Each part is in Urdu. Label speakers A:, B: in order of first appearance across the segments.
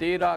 A: 13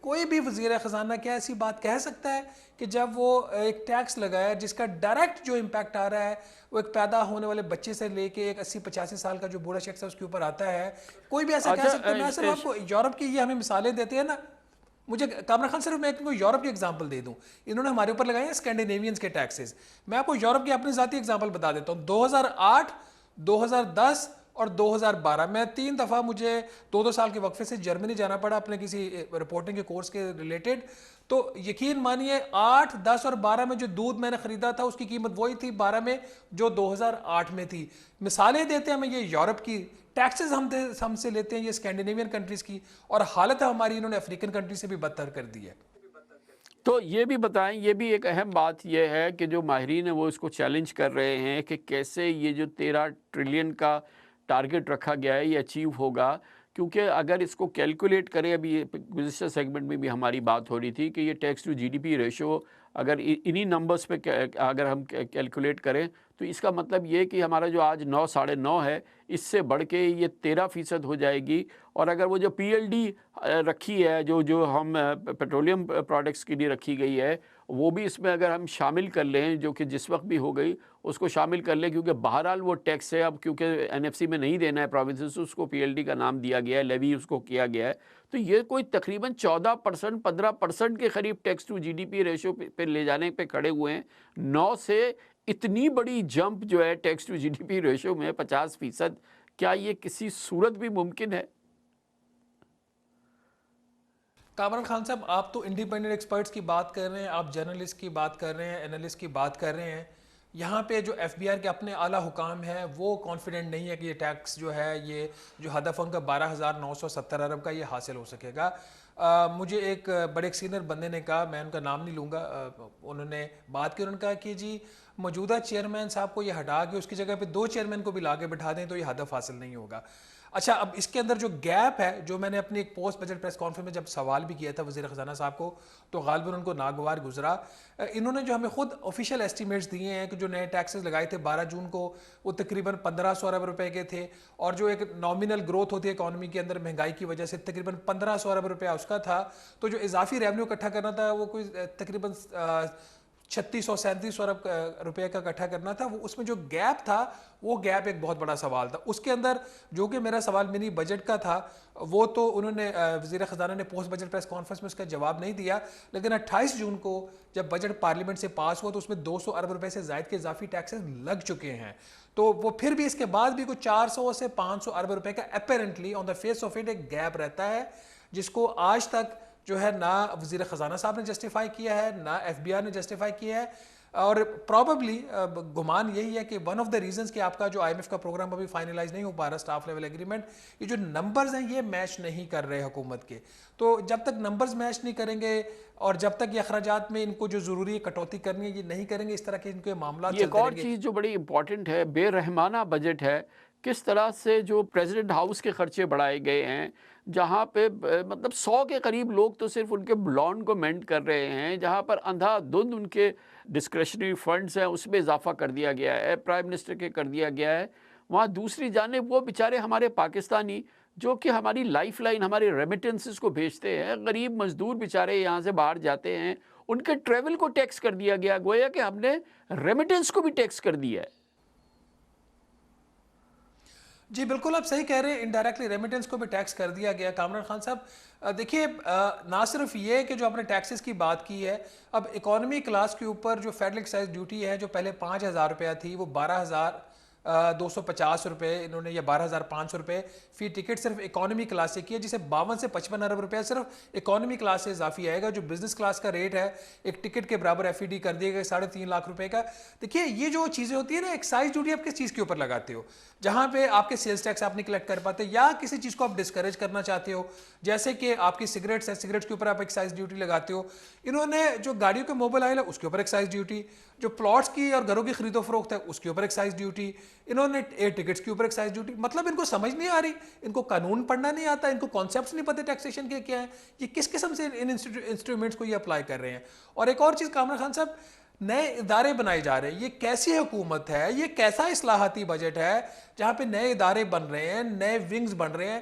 B: کوئی بھی وزیر خزانہ کیا ایسی بات کہہ سکتا ہے کہ جب وہ ایک ٹیکس لگایا جس کا ڈائریکٹ جو امپیکٹ آ رہا ہے وہ ایک پیدا ہونے والے بچے سے لے کے ایک 80-85 سال کا جو بوڑھا شخص ہے اس کے اوپر آتا ہے، کوئی بھی ایسا کہہ سکتا ہے؟ میں صرف آپ کو یورپ کی یہ ہمیں مثالیں دیتے ہیں نا، مجھے کامران خان صرف میں ایک یورپ کی ایگزامپل دے دوں، انہوں نے ہمارے اوپر لگائے ہیں اسکینڈینیوینز کے ٹیکسز. میں آپ کو یورپ کی اپنی ذاتی ایگزامپل بتا دیتا ہوں. 2008 2010 اور 2012 میں 3 دفعہ مجھے 2 سال کے وقفے سے جرمنی جانا پڑا اپنے کسی رپورٹنگ کے کورس کے ریلیٹڈ. تو یقین مانیے 8 10 اور 12 میں جو دودھ میں نے خریدا تھا اس کی قیمت وہی تھی 12 میں جو 2008 میں تھی. مثالیں دیتے ہیں ہمیں یہ یورپ کی، ٹیکسز ہم سے لیتے ہیں یہ اسکینڈینیوین کنٹریز کی، اور حالت ہماری انہوں نے افریقن کنٹری سے بھی بدتر کر دی ہے.
A: تو یہ بھی بتائیں، یہ بھی ایک اہم بات یہ ہے کہ جو ماہرین ہیں وہ اس کو چیلنج کر رہے ہیں کہ کیسے یہ جو 13 ٹریلین کا ٹارگٹ رکھا گیا ہے یہ اچیو ہوگا، کیونکہ اگر اس کو کیلکولیٹ کریں، ابھی گزشتہ سیگمنٹ میں بھی ہماری بات ہو رہی تھی کہ یہ tax to GDP ratio اگر انہی نمبرز پہ اگر ہم کیلکولیٹ کریں تو اس کا مطلب یہ کہ ہمارا جو آج 9 ساڑھے 9 ہے اس سے بڑھ کے یہ 13% ہو جائے گی. اور اگر وہ جو پی ایل ڈی رکھی ہے جو ہم پیٹرولیم پروڈکٹس کے لیے رکھی گئی ہے وہ بھی اس میں اگر ہم شامل کر لیں، جو کہ جس وقت بھی ہو گئی اس کو شامل کر لیں، کیونکہ بہرحال وہ ٹیکس ہے اب، کیونکہ این ایف سی میں نہیں دینا ہے پروونسز، اس کو پی ایل ڈی کا نام دیا گیا ہے، لیوی اس کو کیا گیا ہے. تو یہ کوئی تقریباً 14% 15% کے قریب tax to GDP ratio پہ لے جانے پہ کھڑے ہوئے ہیں. 9 سے اتنی بڑی جمپ جو ہے tax to GDP ratio میں 50%، کیا یہ کسی صورت بھی ممکن ہے؟
B: کامران خان صاحب، آپ تو انڈیپینڈنٹ ایکسپرٹس کی بات کر رہے ہیں، آپ جرنلسٹ کی بات کر رہے ہیں، اینالسٹ کی بات کر رہے ہیں. یہاں پہ جو ایف بی آر کے اپنے اعلیٰ حکام ہیں وہ کانفیڈنٹ نہیں ہے کہ یہ ٹیکس جو ہے، یہ جو ہدف ان کا 12,970 ارب کا، یہ حاصل ہو سکے گا. مجھے ایک بڑے ایک سینئر بندے نے کہا، میں ان کا نام نہیں لوں گا، انہوں نے بات کی، انہوں نے کہا کہ جی موجودہ چیئرمین صاحب کو یہ ہٹا کے اس کی جگہ پہ 2 چیئرمین کو بھی لا کے بٹھا دیں تو یہ ہدف حاصل نہیں ہوگا. اچھا، اب اس کے اندر جو گیپ ہے، جو میں نے اپنی ایک پوسٹ بجٹ پریس کانفرنس میں جب سوال بھی کیا تھا وزیر خزانہ صاحب کو تو غالباً ان کو ناگوار گزرا. انہوں نے جو ہمیں خود آفیشیل ایسٹیمیٹس دیے ہیں کہ جو نئے ٹیکسز لگائے تھے 12 جون کو وہ تقریباً 1500 ارب روپے کے تھے، اور جو ایک نامینل گروتھ ہوتی ہے اکانومی کے اندر مہنگائی کی وجہ سے تقریباً 1500 ارب روپیہ اس کا تھا. تو جو اضافی ریونیو اکٹھا کرنا تھا وہ کوئی تقریباً 3600-3700 ارب روپے کا اکٹھا کرنا تھا. وہ اس میں جو گیپ تھا وہ گیپ ایک بہت بڑا سوال تھا. اس کے اندر جو کہ میرا سوال منی بجٹ کا تھا وہ تو انہوں نے وزیر خزانہ نے پوسٹ بجٹ پریس کانفرنس میں اس کا جواب نہیں دیا، لیکن 28 جون کو جب بجٹ پارلیمنٹ سے پاس ہوا تو اس میں 200 ارب روپے سے زائد کے اضافی ٹیکسز لگ چکے ہیں. تو وہ پھر بھی اس کے بعد بھی کوئی 400 سے 500 ارب روپے کا apparently on the face of it ایک گیپ رہتا ہے، جس کو آج تک جو ہے نہ وزیر خزانہ صاحب نے جسٹیفائی کیا ہے، نہ ایف بی آر نے جسٹیفائی کیا ہے. اور پروبیبلی گمان یہی ہے کہ ون آف دا ریزنس کہ آپ کا جو آئی ایم ایف کا پروگرام ابھی فائنلائز نہیں ہو پا رہا اسٹاف لیول ایگریمنٹ، یہ جو نمبرز ہیں یہ میچ نہیں کر رہے حکومت کے. تو جب تک نمبرز میچ نہیں کریں گے اور جب تک یہ اخراجات میں ان کو جو ضروری کٹوتی کرنی ہے یہ نہیں کریں گے، اس طرح کے ان کے معاملات چلتے رہیں گے.
A: ایک اور چیز جو بڑی امپورٹنٹ ہے، بے رحمانہ بجٹ ہے. کس طرح سے جو پریزیڈنٹ ہاؤس کے خرچے بڑھائے گئے ہیں، جہاں پہ مطلب 100 کے قریب لوگ تو صرف ان کے بلانڈ کو مینٹ کر رہے ہیں، جہاں پر اندھا دھند ان کے ڈسکریشنری فنڈز ہیں اس میں اضافہ کر دیا گیا ہے، پرائم منسٹر کے کر دیا گیا ہے. وہاں دوسری جانب وہ بیچارے ہمارے پاکستانی جو کہ ہماری لائف لائن، ہماری ریمیٹنسز کو بھیجتے ہیں، غریب مزدور بیچارے یہاں سے باہر جاتے ہیں، ان کے ٹریول کو ٹیکس کر دیا گیا، گویا کہ ہم نے ریمیٹنس کو بھی ٹیکس کر دیا ہے.
B: جی بالکل آپ صحیح کہہ رہے ہیں، انڈائریکٹلی ریمیٹنس کو بھی ٹیکس کر دیا گیا. کامران خان صاحب دیکھیے، نہ صرف یہ کہ جو آپ نے ٹیکسز کی بات کی ہے، اب اکانومی کلاس کے اوپر جو فیڈرل ایکسائز ڈیوٹی ہے جو پہلے 5000 روپیہ تھی وہ 12,250 روپے انہوں نے، یا 12,500 روپے فی ٹکٹ صرف اکانومی کلاس سے کیا، جسے 52 سے 55 ارب روپیہ صرف اکانومی کلاس سے اضافی آئے گا. جو بزنس کلاس کا ریٹ ہے ایک ٹکٹ کے برابر ایف ای ڈی کر دیے گا 3.5 لاکھ روپے کا. دیکھیے یہ جو چیزیں ہوتی ہیں نا، ایکسائز ڈیوٹی آپ کس چیز کے اوپر لگاتے ہو؟ جہاں پہ آپ کے سیلز ٹیکس آپ نہیں کلیکٹ کر پاتے یا کسی چیز کو آپ ڈسکریج کرنا چاہتے ہو، جیسے کہ آپ کی سگریٹس ہیں، سگریٹس کے اوپر آپ ایکسائز ڈیوٹی لگاتے ہو. انہوں نے جو گاڑیوں کے موبائل آئل ہے اس کے اوپر ایکسائز ڈیوٹی، جو پلاٹس کی اور گھروں کی خرید و فروخت ہے اس کے اوپر ایکسائز ڈیوٹی، انہوں نے ایئر ٹکٹس کے اوپر ایکسائز ڈیوٹی. مطلب ان کو سمجھ نہیں آ رہی، ان کو قانون پڑھنا نہیں آتا، ان کو کانسیپٹس نہیں پتہ ٹیکسیشن کے کیا ہیں، یہ کس قسم سے ان انسٹرومنٹس کو یہ اپلائی کر رہے ہیں. اور ایک اور چیز کامران خان صاحب، نئے ادارے بنائے جا رہے ہیں. یہ کیسی حکومت ہے, یہ کیسا اصلاحاتی بجٹ ہے جہاں پہ نئے ادارے بن رہے ہیں, نئے ونگز بن رہے ہیں.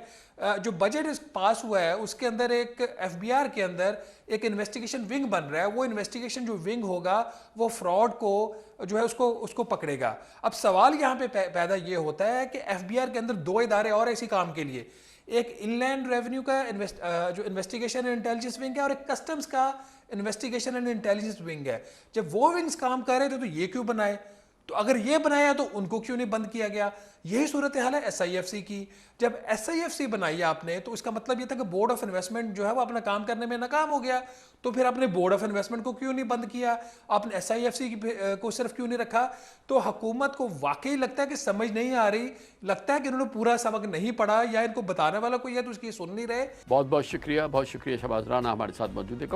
B: جو بجٹ پاس ہوا ہے اس کے اندر ایک ایف بی آر کے اندر ایک انویسٹیگیشن ونگ بن رہا ہے. وہ انویسٹیگیشن جو ونگ ہوگا وہ فراڈ کو جو ہے اس کو پکڑے گا. اب سوال یہاں پہ پیدا یہ ہوتا ہے کہ ایف بی آر کے اندر 2 ادارے اور اسی کام کے لیے, ایک ان لینڈ ریونیو کا جو انویسٹیگیشن اینڈ انٹیلیجنس ونگ ہے اور ایک کسٹمز کا انویسٹیگیشن اینڈ انٹیلیجنس ونگ ہے. جب وہ ونگز کام کر رہے تھے تو یہ کیوں بنائے, تو اگر یہ بنایا تو ان کو کیوں نہیں بند کیا گیا؟ یہی صورتحال ہے ایس آئی ایف سی کی. جب ایس آئی ایف سی بنائی آپ نے تو اس کا مطلب یہ تھا کہ بورڈ آف انویسٹمنٹ جو ہے وہ اپنا کام کرنے میں ناکام ہو گیا. تو پھر آپ نے بورڈ آف انویسٹمنٹ کو کیوں نہیں بند کیا, آپ نے ایس آئی ایف سی کو صرف کیوں نہیں رکھا؟ تو حکومت کو واقعی لگتا ہے کہ سمجھ نہیں آ رہی, لگتا ہے کہ انہوں نے پورا سبق نہیں پڑھا, یا ان کو بتانے والا کوئی ہے تو اس کی سن نہیں رہے.
A: بہت بہت شکریہ شہباز رانا ہمارے ساتھ موجود ہے.